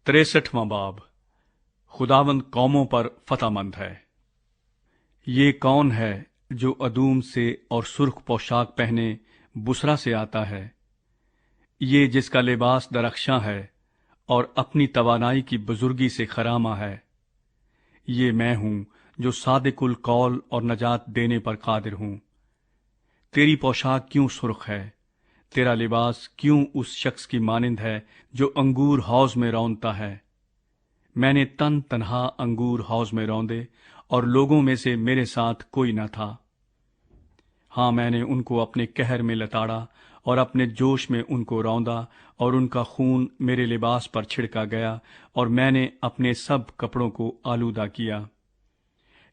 63वां बाब। खुदावंद कौमों पर फतहमंद है। ये कौन है जो अदूम से और सुर्ख पोशाक पहने बुसरा से आता है? ये जिसका लिबास दरख्शां है और अपनी तवानाई की बुजुर्गी से खरामा है। ये मैं हूं जो सादिकुल कौल और नजात देने पर कादिर हूं। तेरी पोशाक क्यों सुर्ख है? तेरा लिबास क्यों उस शख्स की मानिंद है जो अंगूर हौज में रौंदता है? मैंने तन तन्हा अंगूर हौज में रौंदे और लोगों में से मेरे साथ कोई न था। हाँ, मैंने उनको अपने कहर में लताड़ा और अपने जोश में उनको रौंदा, और उनका खून मेरे लिबास पर छिड़का गया और मैंने अपने सब कपड़ों को आलूदा किया।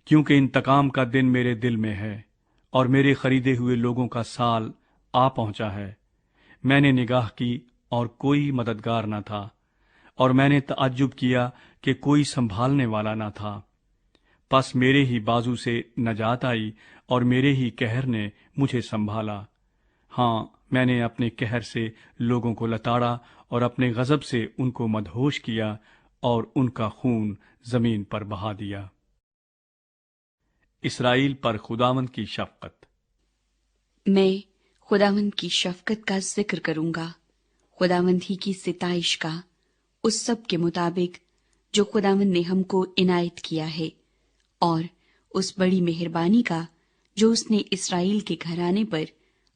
क्योंकि इंतकाम का दिन मेरे दिल में है और मेरे खरीदे हुए लोगों का साल आ पहुंचा है। मैंने निगाह की और कोई मददगार न था, और मैंने तअज्जुब किया कि कोई संभालने वाला न था। बस मेरे ही बाजू से नजात आई और मेरे ही कहर ने मुझे संभाला। हाँ, मैंने अपने कहर से लोगों को लताड़ा और अपने गजब से उनको मदहोश किया और उनका खून जमीन पर बहा दिया। इसराइल पर खुदावंद की शफकत। मैं खुदावंद की शफकत का जिक्र करूंगा, खुदावंद ही की सिताइश का, उस सब के मुताबिक जो खुदावंद ने हमको इनायत किया है, और उस बड़ी मेहरबानी का जो उसने इसराइल के घराने पर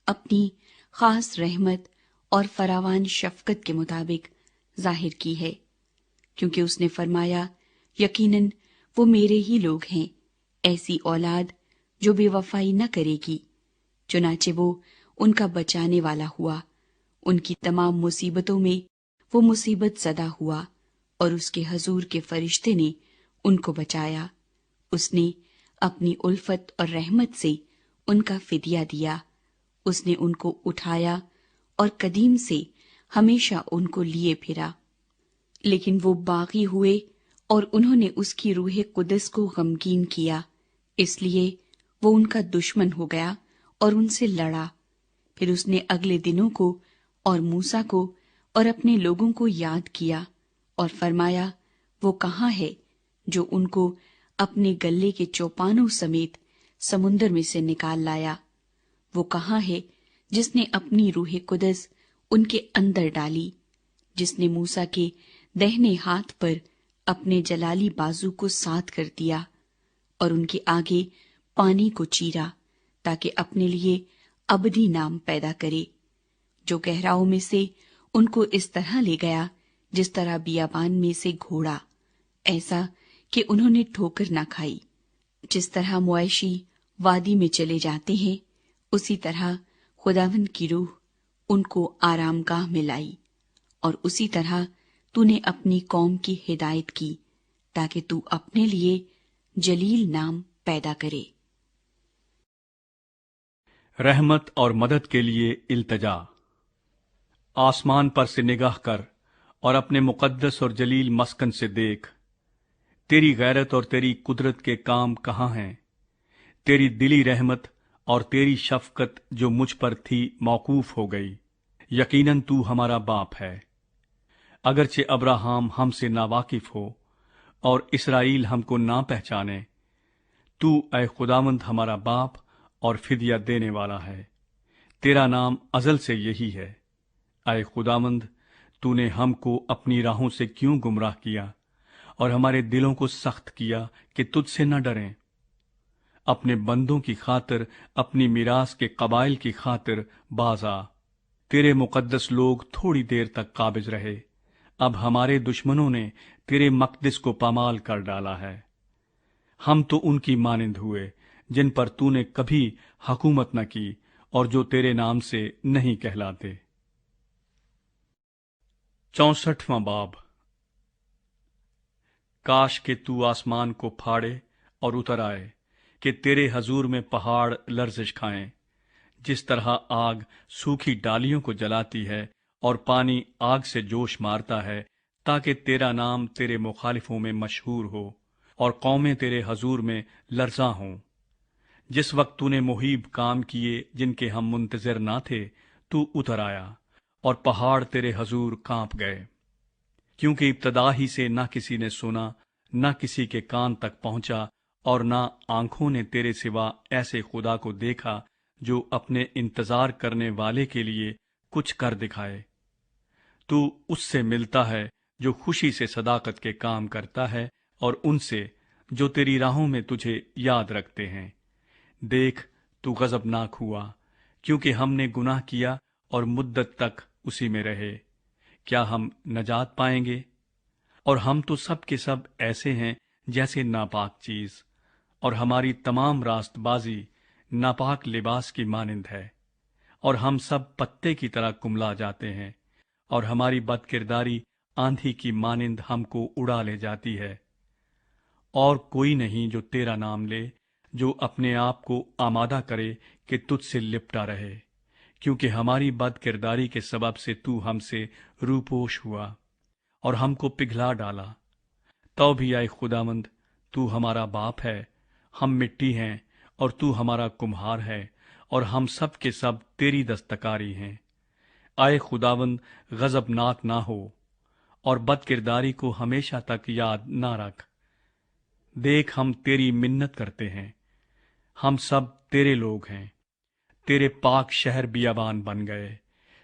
अपनी खास रहमत और फरावान शफकत के मुताबिक जाहिर की है। क्योंकि उसने फरमाया, यकीनन वो मेरे ही लोग हैं, ऐसी औलाद जो बेवफाई न करेगी। चुनाचे वो उनका बचाने वाला हुआ, उनकी तमाम मुसीबतों में वो मुसीबत ज़दा हुआ, और उसके हजूर के फरिश्ते ने उनको बचाया। उसने अपनी उल्फत और रहमत से उनका फिदिया दिया। उसने उनको उठाया और कदीम से हमेशा उनको लिए फिरा। लेकिन वो बागी हुए और उन्होंने उसकी रूह कुदस को गमगीन किया, इसलिए वो उनका दुश्मन हो गया और उनसे लड़ा। फिर उसने अगले दिनों को और मूसा को और अपने लोगों को याद किया और फरमाया, वो कहाँ है जो उनको अपने गले के चौपानों समेत समुंदर में से निकाल लाया? वो कहाँ है जिसने अपनी रूह कुदस उनके अंदर डाली, जिसने मूसा के दाहिने हाथ पर अपने जलाली बाजू को साथ कर दिया और उनके आगे पानी को चीरा, ताकि अपने लिए अबदी नाम पैदा करे, जो गहराओं में से उनको इस तरह ले गया जिस तरह बियाबान में से घोड़ा, ऐसा कि उन्होंने ठोकर न खाई। जिस तरह मुआशी वादी में चले जाते हैं, उसी तरह खुदावंद की रूह उनको आरामगाह में लाई, और उसी तरह तूने अपनी कौम की हिदायत की, ताकि तू अपने लिए जलील नाम पैदा करे। रहमत और मदद के लिए इल्तजा। आसमान पर से निगाह कर और अपने मुकद्दस और जलील मस्कन से देख। तेरी गैरत और तेरी कुदरत के काम कहाँ हैं? तेरी दिली रहमत और तेरी शफकत जो मुझ पर थी मौकूफ हो गई। यकीनन तू हमारा बाप है। अगरचे अब्राहम हमसे नावाकिफ हो और इसराइल हमको ना पहचाने, तू ऐ खुदावंद हमारा बाप और फिदिया देने वाला है। तेरा नाम अजल से यही है। ऐ खुदावंद, तूने हमको अपनी राहों से क्यों गुमराह किया और हमारे दिलों को सख्त किया कि तुझसे न डरें। अपने बंदों की खातिर, अपनी मिरास के कबाइल की खातिर बाज आ। तेरे मुकद्दस लोग थोड़ी देर तक काबिज रहे। अब हमारे दुश्मनों ने तेरे मकदस को पामाल कर डाला है। हम तो उनकी मानिंद हुए जिन पर तूने कभी हकूमत न की और जो तेरे नाम से नहीं कहलाते। 64वां बाब। काश के तू आसमान को फाड़े और उतर आए, कि तेरे हजूर में पहाड़ लर्जिश खाएं। जिस तरह आग सूखी डालियों को जलाती है और पानी आग से जोश मारता है, ताकि तेरा नाम तेरे मुखालिफों में मशहूर हो और कौमें तेरे हजूर में लर्जा हों। जिस वक्त तूने मुहीब काम किए जिनके हम मुंतजर ना थे, तू उतर आया और पहाड़ तेरे हजूर कांप गए। क्योंकि इब्तदा ही से न किसी ने सुना, न किसी के कान तक पहुंचा और न आंखों ने तेरे सिवा ऐसे खुदा को देखा जो अपने इंतजार करने वाले के लिए कुछ कर दिखाए। तू उससे मिलता है जो खुशी से सदाकत के काम करता है और उनसे जो तेरी राहों में तुझे याद रखते हैं। देख, तू गजबनाक हुआ क्योंकि हमने गुनाह किया और मुद्दत तक उसी में रहे। क्या हम नजात पाएंगे? और हम तो सब के सब ऐसे हैं जैसे नापाक चीज, और हमारी तमाम रास्तबाजी नापाक लिबास की मानिंद है। और हम सब पत्ते की तरह कुमला जाते हैं, और हमारी बदकिरदारी आंधी की मानिंद हमको उड़ा ले जाती है। और कोई नहीं जो तेरा नाम ले, जो अपने आप को आमादा करे कि तुझसे लिपटा रहे, क्योंकि हमारी बदकिरदारी के सबब से तू हमसे रूपोश हुआ और हमको पिघला डाला। तो भी आए खुदावंद, तू हमारा बाप है, हम मिट्टी हैं और तू हमारा कुम्हार है, और हम सब के सब तेरी दस्तकारी हैं। आए खुदावंद, गजबनाक ना हो और बदकिरदारी को हमेशा तक याद ना रख। देख, हम तेरी मिन्नत करते हैं, हम सब तेरे लोग हैं। तेरे पाक शहर बियाबान बन गए,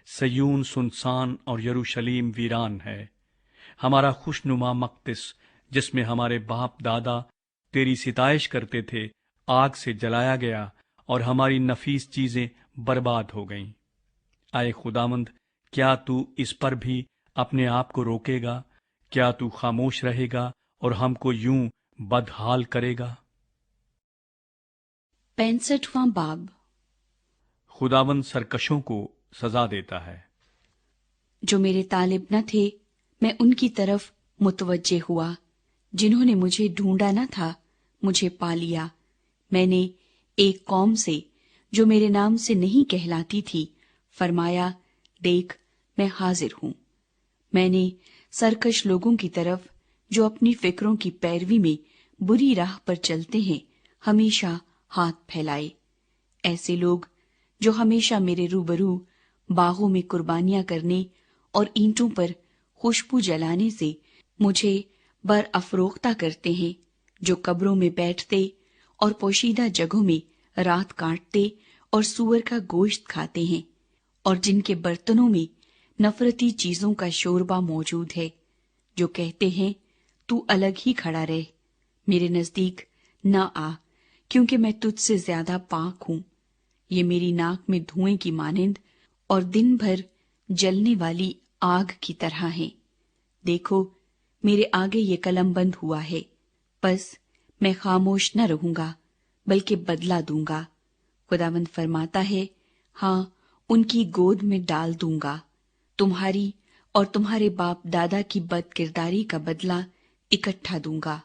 सयून सुनसान और यरूशलीम वीरान है। हमारा खुशनुमा मक्तिस, जिसमें हमारे बाप दादा तेरी सिताइश करते थे, आग से जलाया गया और हमारी नफीस चीजें बर्बाद हो गईं। आए खुदावंद, क्या तू इस पर भी अपने आप को रोकेगा? क्या तू खामोश रहेगा और हमको यूं बदहाल करेगा? 65वां बाब। खुदावंद सरकशों को सजा देता है। जो मेरे तालिब न थे, मैं उनकी तरफ मुतवज्जे हुआ। जिन्होंने मुझे ढूंढा न था, मुझे पा लिया। मैंने एक कौम से जो मेरे नाम से नहीं कहलाती थी फरमाया, देख, मैं हाजिर हूं। मैंने सरकश लोगों की तरफ जो अपनी फिक्रों की पैरवी में बुरी राह पर चलते हैं हमेशा हाथ फैलाए। ऐसे लोग जो हमेशा मेरे रूबरू बागों में कुर्बानियां करने और ईंटों पर खुशबू जलाने से मुझे बरअफरोख्ता करते हैं, जो कब्रों में बैठते और पोशीदा जगहों में रात काटते और सूअर का गोश्त खाते हैं, और जिनके बर्तनों में नफरती चीजों का शोरबा मौजूद है, जो कहते हैं, तू अलग ही खड़ा रह, मेरे नजदीक न आ, क्योंकि मैं तुझसे ज्यादा पाक हूं। ये मेरी नाक में धुएं की मानिंद और दिन भर जलने वाली आग की तरह है। देखो, मेरे आगे ये कलम बंद हुआ है, बस मैं खामोश न रहूंगा बल्कि बदला दूंगा। खुदावंद फरमाता है, हाँ, उनकी गोद में डाल दूंगा। तुम्हारी और तुम्हारे बाप दादा की बदकिरदारी का बदला इकट्ठा दूंगा।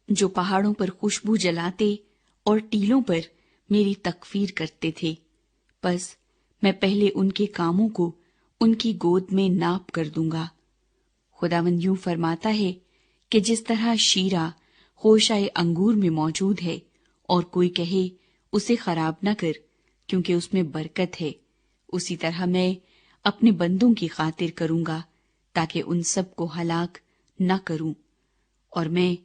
जो पहाड़ों पर खुशबू जलाते और टीलों पर मेरी तकफीर करते थे, बस मैं पहले उनके कामों को उनकी गोद में नाप कर दूंगा। खुदावंद यूं फरमाता है कि जिस तरह शीरा होशाए अंगूर में मौजूद है और कोई कहे उसे खराब न कर क्योंकि उसमें बरकत है, उसी तरह मैं अपने बंदों की खातिर करूंगा ताकि उन सब को हलाक न करूं। और मैं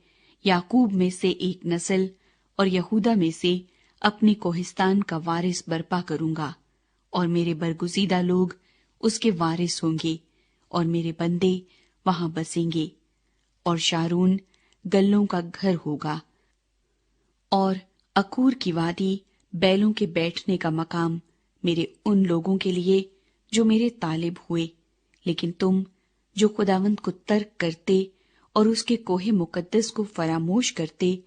याकूब में से एक नस्ल और यहूदा में से अपने कोहिस्तान का वारिस बर्पा करूंगा, और मेरे बरगुजीदा लोग उसके वारिस होंगे, और मेरे बंदे वहां बसेंगे। और शारून गल्लों का घर होगा, और अकूर की वादी बैलों के बैठने का मकाम मेरे उन लोगों के लिए जो मेरे तालिब हुए। लेकिन तुम जो खुदावंद को तर्क करते और उसके कोहे मुकद्दस को फरामोश करते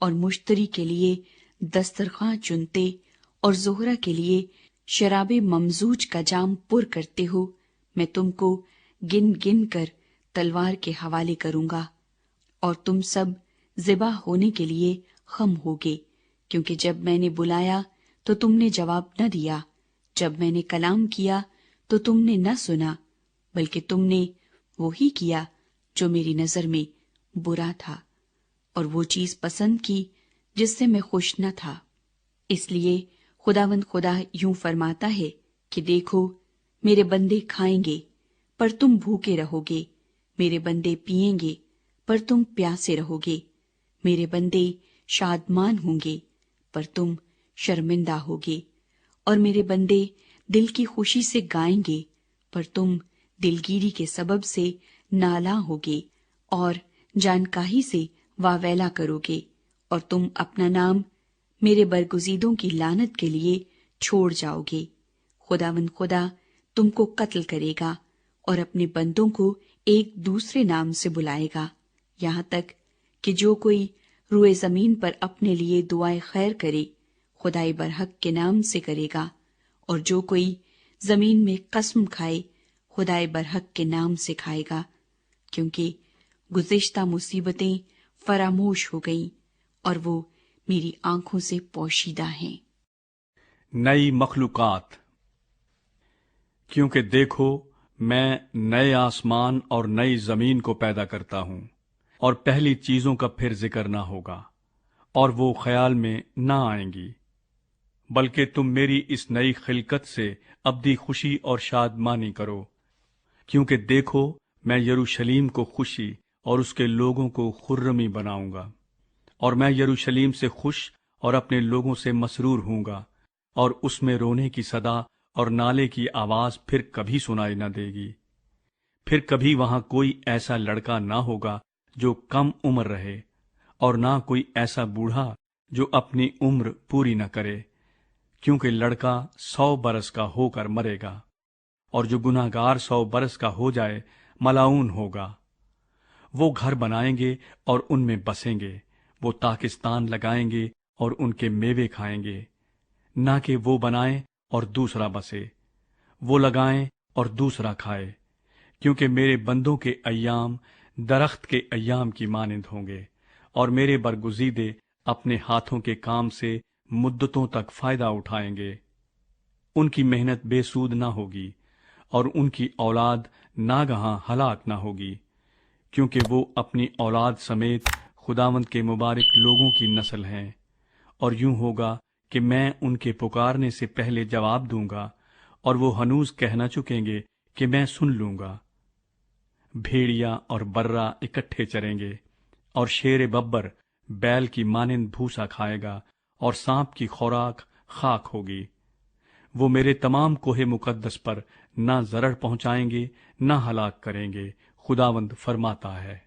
और मुश्तरी के लिए दस्तरखां चुनते और जोहरा के लिए शराबे ममजूज का जाम पुर करते हो, मैं तुमको गिन गिन कर तलवार के हवाले करूंगा, और तुम सब ज़िबा होने के लिए खम होगे, क्योंकि जब मैंने बुलाया तो तुमने जवाब न दिया, जब मैंने कलाम किया तो तुमने न सुना, बल्कि तुमने वो ही किया जो मेरी नजर में बुरा था, और वो चीज पसंद की जिससे मैं खुश न था। इसलिए खुदावंद खुदा यूं फरमाता है कि देखो, मेरे बंदे खाएंगे पर तुम भूखे रहोगे, میرے بندے پیئیں گے پر تم پیاسے رہو گے، میرے بندے شادمان ہوں گے پر تم شرمندہ ہوگے، اور میرے بندے دل کی خوشی سے گائیں گے پر تم دلگیری کے سبب سے نالاں ہوگے اور جانکاہی سے واویلا کرو گے، اور تم اپنا نام میرے برگزیدوں کی لعنت کے لیے چھوڑ جاؤ گے۔ خداوند خدا تم کو قتل کرے گا اور اپنے بندوں کو ایک دوسرے نام سے بلائے گا، یہاں تک کہ جو کوئی روئے زمین پر اپنے لیے دعائیں خیر کرے خدائے برحق کے نام سے کرے گا، اور جو کوئی زمین میں قسم کھائے خدائے برحق کے نام سے کھائے گا، کیونکہ گزشتہ مصیبتیں فراموش ہو گئیں اور وہ میری آنکھوں سے پوشیدہ ہیں۔ نئی مخلوقات، کیونکہ دیکھو میں نئے آسمان اور نئی زمین کو پیدا کرتا ہوں، اور پہلی چیزوں کا پھر ذکر نہ ہوگا اور وہ خیال میں نہ آئیں گی، بلکہ تم میری اس نئی خلقت سے ابدی خوشی اور شادمانی کرو۔ کیونکہ دیکھو میں یروشلیم کو خوشی اور اس کے لوگوں کو خرمی بناؤں گا، اور میں یروشلیم سے خوش اور اپنے لوگوں سے مسرور ہوں گا، اور اس میں رونے کی صدا اور نالے کی آواز پھر کبھی سنائی نہ دے گی۔ پھر کبھی وہاں کوئی ایسا لڑکا نہ ہوگا جو کم عمر رہے، اور نہ کوئی ایسا بوڑھا جو اپنی عمر پوری نہ کرے، کیونکہ لڑکا 100 برس کا ہو کر مرے گا، اور جو گناہگار 100 برس کا ہو جائے ملعون ہوگا۔ وہ گھر بنائیں گے اور ان میں بسیں گے، وہ تاکستان لگائیں گے اور ان کے میوے کھائیں گے، نہ کہ وہ بنائیں اور دوسرا بسے، وہ لگائیں اور دوسرا کھائے، کیونکہ میرے بندوں کے ایام درخت کے ایام کی مانند ہوں گے، اور میرے برگزیدے اپنے ہاتھوں کے کام سے مدتوں تک فائدہ اٹھائیں گے۔ ان کی محنت بے سود نہ ہوگی، اور ان کی اولاد ناگہاں ہلاک نہ ہوگی، کیونکہ وہ اپنی اولاد سمیت خداوند کے مبارک لوگوں کی نسل ہیں۔ اور یوں ہوگا کہ میں ان کے پکارنے سے پہلے جواب دوں گا، اور وہ ہنوز کہہ نہ چکیں گے کہ میں سن لوں گا۔ بھیڑیا اور برہ اکٹھے چریں گے، اور شیر ببر بیل کی مانند بھوسا کھائے گا، اور سانپ کی خوراک خاک ہوگی۔ وہ میرے تمام کوہ مقدس پر نہ ضرر پہنچائیں گے نہ ہلاک کریں گے، خداوند فرماتا ہے۔